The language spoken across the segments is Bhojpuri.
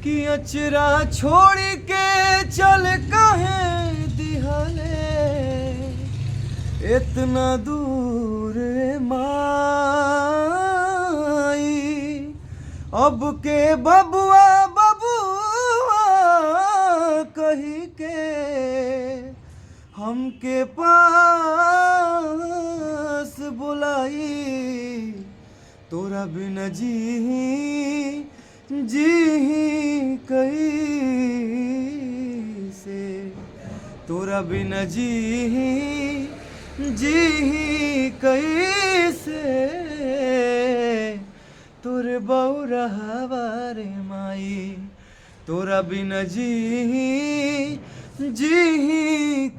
कि अचरा छोड़ के चल कहे दिहले इतना दूर माई अब के बबुआ बबुआ कही के हमके पास बुलाई तोरा बिना जी कैसे तोरा बिना जी कैसे तोरे बौरहवा रे माई तोरा बिना जी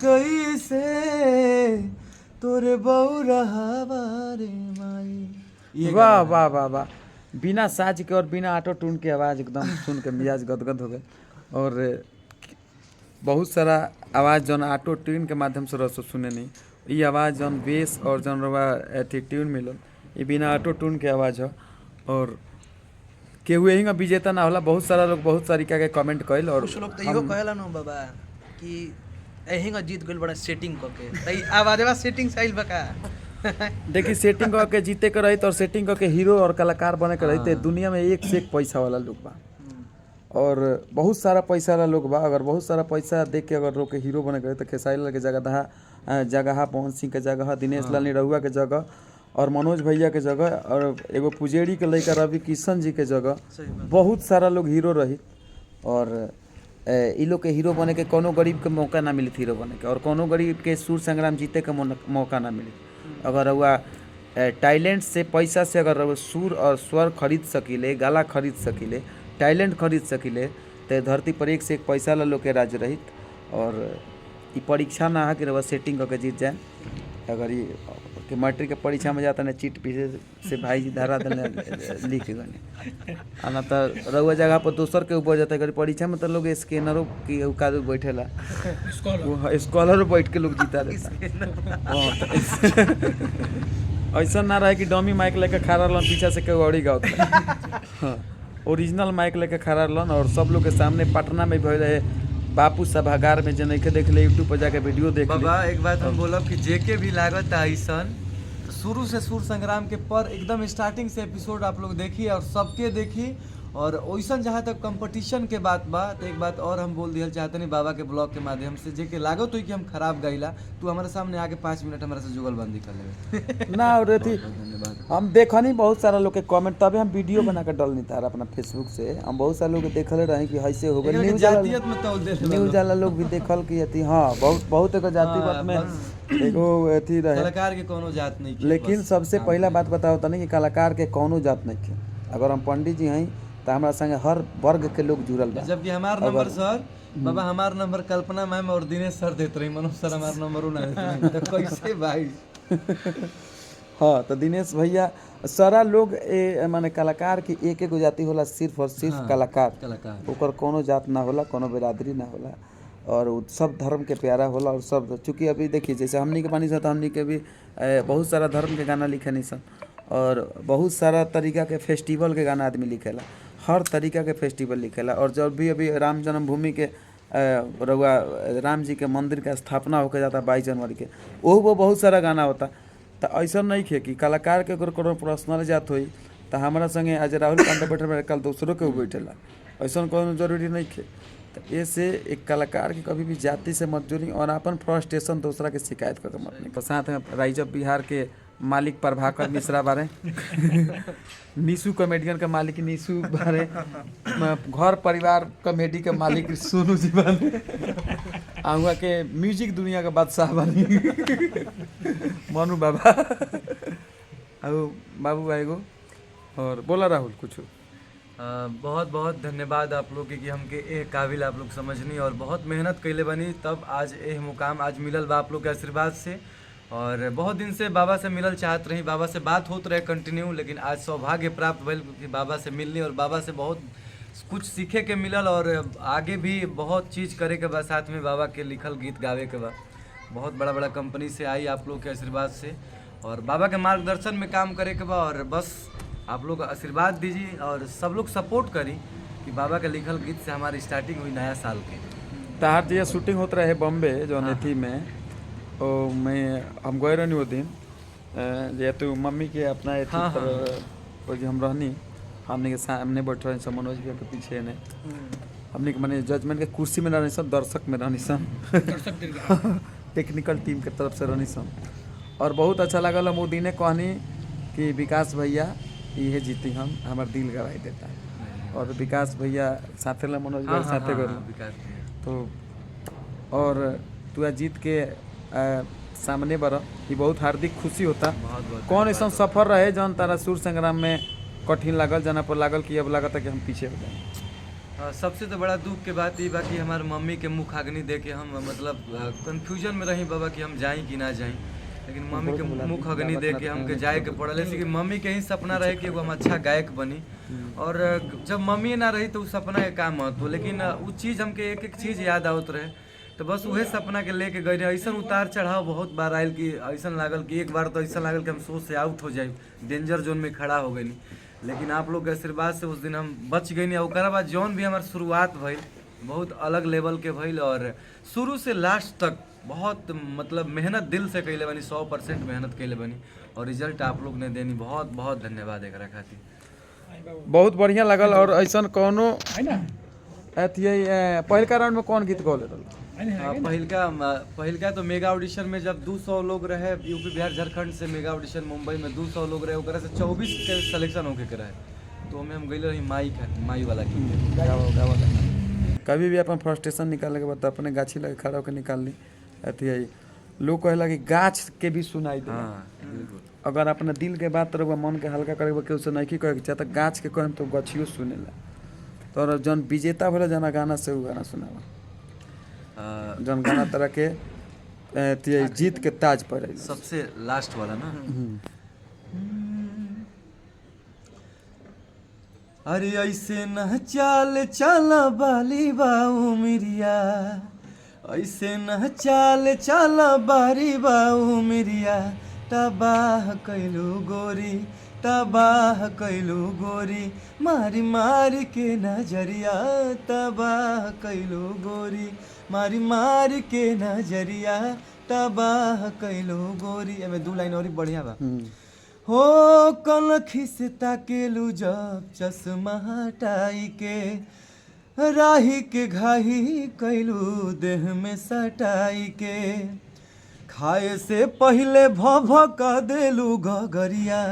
कैसे तोरे बौरहवा रे माई। वाह वाह वाह वाह, बिना साज के और बिना ऑटो ट्यून के आवाज़ एकदम सुन के मिजाज गदगद हो गए। और बहुत सारा आवाज़ जौन ऑटो ट्यून के माध्यम से रस सुने नहीं, ये आवाज़ जौन बेस और जौन रवा अथी ट्यून मिलल ये बिना ऑटो ट्यून के आवाज़ है। और केहू यही विजेता ना होला, बहुत सारा लोग बहुत तरीका के कमेंट कइल और कुछ लोग तो इहो कहला न बाबा कि एही जीत गइल बड़ा सेटिंग करके तई आवाज़वा सेटिंग साइल बका। देखिए सेटिंग करके जीते के रही और सेटिंग करके हीरो और कलाकार बने के रहते दुनिया में एक से एक पैसा वाला लोग बा और बहुत सारा पैसा वाला लोग बा। अगर बहुत सारा पैसा देख के अगर लोग के हीरो बने के रहे तो खेसारी लाल के जगह पवन सिंह के जगह दिनेश लाल निरहुआ के जगह और मनोज भैया के जगह और एगो पुजेड़ी के लड़का रवि किशन जी के जगह बहुत सारा लोग हीरो रही। और इ लोग के हीरो बने के कोनो गरीब के मौका ना मिली हीरो बने के और कोनो गरीब के सुर संग्राम जीते के मौका ना मिली। अगर वह टैलेंट से पैसा से अगर सुर और स्वर खरीद सकीले, गाला खरीद सकीले, टैलेंट खरीद सकीले तो धरती पर एक से एक पैसा वाला लोग के राज रहित। और ये परीक्षा ना है कि रवा सेटिंग करके जीत जाए। अगर ये कि मैट्रिक के परीक्षा में जाता ना चीट पीछे से भाई जी धरा देने लिख गए ना तो रउआ जगह पर दोसर के ऊपर जाता है। परीक्षा में तो लोग स्कैनरों की कादू बैठेला स्कॉलर बैठ के लोग जीता देता। ऐसा ना रहे कि डमी माइक लेके खड़ा रहलन पीछा से केहू औरी गाओ ओरिजिनल माइक लेके खड़ा रहलन। और सब लोग के सामने पटना में भइल रहे बापू सभागार में जो नहीं देख ले यूट्यूब पर जाके वीडियो देख ले। बाबा एक बात हम बोलब कि जेके भी लागत ऐसन तो शुरू से सुर संग्राम के पर एकदम स्टार्टिंग से एपिसोड आप लोग देखिए और सबके देखिए। और वैसन जहाँ तक कंपटीशन के बात बा तो एक बात और हम बोल दिया चाहते नहीं बाबा के ब्लॉग के माध्यम से जेके लागो तो कि हम खराब गाइला तू हमारे सामने आके 5 मिनट हमारे से जुगलबंदी कर ले ना। और थी हम देखनी बहुत सारा लोग के कमेंट तबे हम वीडियो बना के डाल नहीं तार अपना फेसबुक से। हम बहुत सारा लोग देखले रहे कि ऐसे हो गए न्यूज वाला लोग भी देखल कि अथी हाँ बहुत एक जातिवाद में एगो अथी रहे कलाकार के कोनो जात नहीं। लेकिन सबसे पहला बात बताओ तनी कि कलाकार के कोनो जात नहीं है। अगर हम पंडित जी हैं तो हमारा संगे हर वर्ग के लोग जुड़ल बा। जबकि हमार नंबर सर बाबा हमार नंबर कल्पना मैम और दिनेश सर देते रही मनोज सर हमार नंबर ना देते तो कैसे भाई। हाँ तो दिनेश भैया सारा लोग माने कलाकार की एक एक जाति होला सिर्फ और सिर्फ हाँ, कलाकार ओकर कोनो जात ना होला कोनो बिरादरी ना होला और सब धर्म के प्यारा होला। और सब चूँकि अभी देखिए जैसे हमनी के पानी तो हमनी के भी बहुत सारा धर्म के गाना लिखे नहीं सन और बहुत सारा तरीका के फेस्टिवल के गाना आदमी लिखेला, हर तरीका के फेस्टिवल लिखेला। और जब भी अभी राम जन्मभूमि के रउआ राम जी के मंदिर का स्थापना होकर जाता 22 जनवरी के वो बहुत सारा गाना होता। तो ऐसा नहीं है कि कलाकार के अगर कोनो पर्सनल जात हुई तो हमारा संगे आज राहुल पांडे बैठे कल दूसरों के बैठेला ऐसा कोनो जरूरी नहीं है। तो ऐसे एक कलाकार की कभी भी जाति से मत जुड़ी और अपन फ्रस्ट्रेशन दूसरा के शिकायत करके मत नहीं। तो साथ में राइज ऑफ बिहार के मालिक प्रभाकर मिश्रा बारे निशु कॉमेडियन के मालिक निशु बारे घर परिवार कॉमेडी के मालिक सोनू जी बारे आहुआ के म्यूजिक दुनिया का बादशाह बनी मनु बाबा आओ बाबू भाई को। और बोला राहुल कुछ बहुत बहुत धन्यवाद आप लोग के कि हमके ए काबिल आप लोग समझनी और बहुत मेहनत कैले बनी तब आज ए मुकाम आज मिलल बा आप लोग के आशीर्वाद से। और बहुत दिन से बाबा से मिलल चाहत रही, बाबा से बात होत रहे कंटिन्यू, लेकिन आज सौभाग्य प्राप्त भइल कि बाबा से मिलनी और बाबा से बहुत कुछ सीखे के मिलल और आगे भी बहुत चीज़ करे के बाद साथ में बाबा के लिखल गीत गावे के बाद बहुत बड़ा बड़ा कंपनी से आई आप लोग के आशीर्वाद से और बाबा के मार्गदर्शन में काम करे के बाद और बस आप लोग आशीर्वाद दीजिए और सब लोग सपोर्ट करी कि बाबा का लिखल गीत से हमारी स्टार्टिंग हुई नया साल के। तहार जे शूटिंग होत रहे बॉम्बे जो अथी में ओ मैं हम गए रहनी वो दिन जे तू मम्मी के अपना एथी पर वो जो हम रहनी हमने के सामने बैठ रहे सब मनोज भैया के पीछे ने हमने के माने जजमेंट के कुर्सी में रहनी सब दर्शक में रहनी सब टेक्निकल टीम के तरफ से रहनी सब और बहुत अच्छा लगल हम वो दिने कहनी कि विकास भैया ये जीती हम हमार दिल गवाई देता और विकास भैया साथे ला मनोज भैया साथे गए तो और तू जीत के सामने बर ये बहुत हार्दिक खुशी होता। कौन ऐसा सफर रहे जौन तारा सूर संग्राम में कठिन लागल जना पर लागल कि अब लागत कि हम पीछे हो जाए? सबसे तो बड़ा दुख के बात ये बा कि हमारे मम्मी के मुख अग्नि दे के हम मतलब कंफ्यूजन में रही बाबा कि हम जाएं कि ना जाएं, लेकिन मम्मी के मुख अग्नि दे के हमके जाए के पड़ल। लेकिन मम्मी के ही सपना रहे कि एगो हम अच्छा गायक बनी और जब मम्मी ना रही तो उस सपना के काम महत्व, लेकिन वो चीज़ हमके एक एक चीज़ याद आवत रहे तो बस वही सपना के लेके गए रहे। ऐसा उतार चढ़ाव बहुत बार आयल कि ऐसा लागल कि एक बार तो ऐसा लागल कि हम सोच से आउट हो जाए, डेंजर जोन में खड़ा हो गई, लेकिन आप लोग के आशीर्वाद से उस दिन हम बच गई। और बाद जौन भी हमारी शुरुआत भइल बहुत अलग लेवल के भइल और शुरू से लास्ट तक बहुत मतलब मेहनत दिल से कैले बनी, 100% मेहनत कैले बनी और रिजल्ट आप लोग ने देनी। बहुत बहुत धन्यवाद एक खातिर। बहुत बढ़िया लगल। और ऐसा कोनो पहलका राउंड में कौन गीत गौले रहल? पहिलका तो मेगा ऑडिशन में जब 200 लोग रहे यूपी बिहार झारखंड से, मेगा ऑडिशन मुंबई में 200 लोग रहे ओकरा से 24 के सिलेक्शन होके के रहे तो हमें हम गइल रही माई वाला गीत। कभी भी अपन फ्रस्ट्रेशन निकाले के बाद अपने गाछी लगे खड़ा होकर निकाल ली अथी है। लोग कहेला कि गाछ के भी सुनाई दे। अगर अपना दिल के बात रहुआ मन के हल्का करे के उसे नहीं कहे चाहे तो गाछ के कहे तो गछियो सुनेला। तो जौन विजेता भले जना गाना से गाना सुनावा जौन गाना तरह के जीत के ताज पर सबसे लास्ट वाला ना। अरे ऐसे न चाल चला बाली बाऊ मिरिया, ऐसे न चाल चला बारी बाऊ मिरिया, तबाह कैलू गोरी तबाह कैलू गोरी, मारी मारी के नजरिया तबाह कैलू गोरी, मारी मारी के नजरिया तबाह कैलू गोरी। एमे 2 लाइन और बढ़िया बा। हो कनखी से ताकेलू जब चश्मा हटाई के, राही के घाही कैलू देह में सटाई के, खाए से पहले भभका देलू गगरिया,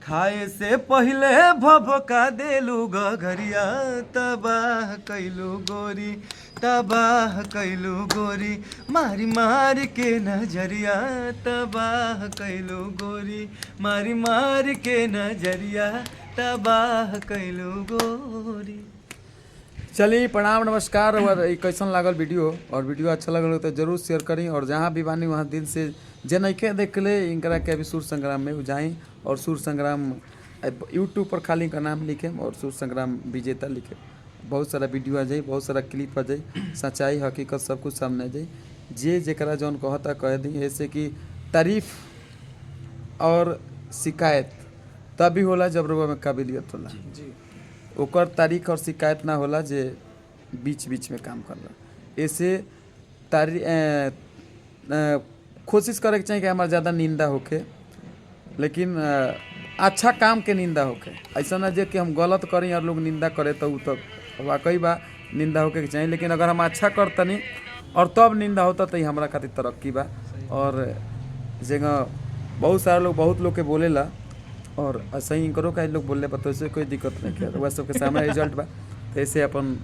खाए से पहले भभका देलू गगरिया, तबाह कैलू गोरी तबाह कैलू गोरी, मारी मारी के नजरिया तबाह कैलू गोरी, मारी मारी के नजरिया तबाह कैलू गोरी। चलिए प्रणाम नमस्कार। और कैसन लागल वीडियो और वीडियो अच्छा लगल तो जरूर शेयर करी और जहाँ भी बानी वहाँ दिल से जे नइखे देखले इनकरा के अभी सूर संग्राम में जाई और सूर संग्राम यूट्यूब पर खाली इनका नाम लिखे और सूर संग्राम विजेता लिखे। बहुत सारा वीडियो आ जाए, बहुत सारा क्लिप आ जाए, सच्चाई हकीकत सब कुछ सामने आ जाए। जे जरा जौन कहता कह दी ऐसे कि तारीफ और शिकायत तभी होला जब रुआ में काबिलियत होला। ओकर तारीख और शिकायत ना होला जे बीच बीच में काम करला। ऐसे कोशिश करे के चाहिए कि हमारा ज़्यादा निंदा होके, लेकिन अच्छा काम के निंदा होके। ऐसा ना जे कि हम गलत करी और लोग निंदा करे तो तो वाकई बा निंदा होके के चाहिए, लेकिन अगर हम अच्छा करतनी और तब निंदा होता तो हमारा खातिर तरक्की बा। और जगह बहुत सारा लोग बहुत लोग के बोलेला और ऐसे ही करो का लोग बोलले तो ऐसे कोई दिक्कत नहीं है। वह सबके सामने रिजल्ट बा। तो ऐसे अपन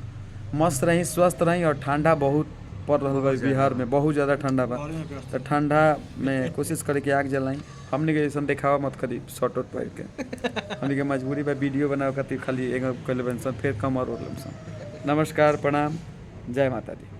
मस्त रही स्वस्थ रही। और ठंडा बहुत पड़ रहा बा बिहार में, बहुत ज़्यादा ठंडा बा। तो ठंडा में कोशिश करे कि आग जलाई। हमने के ऐसा देखावा मत करी शॉर्ट आउट पार के। हमने के मजबूरी बा वीडियो बनावे खातिर खाली एक कल बन फिर कम और नमस्कार प्रणाम जय माता दी।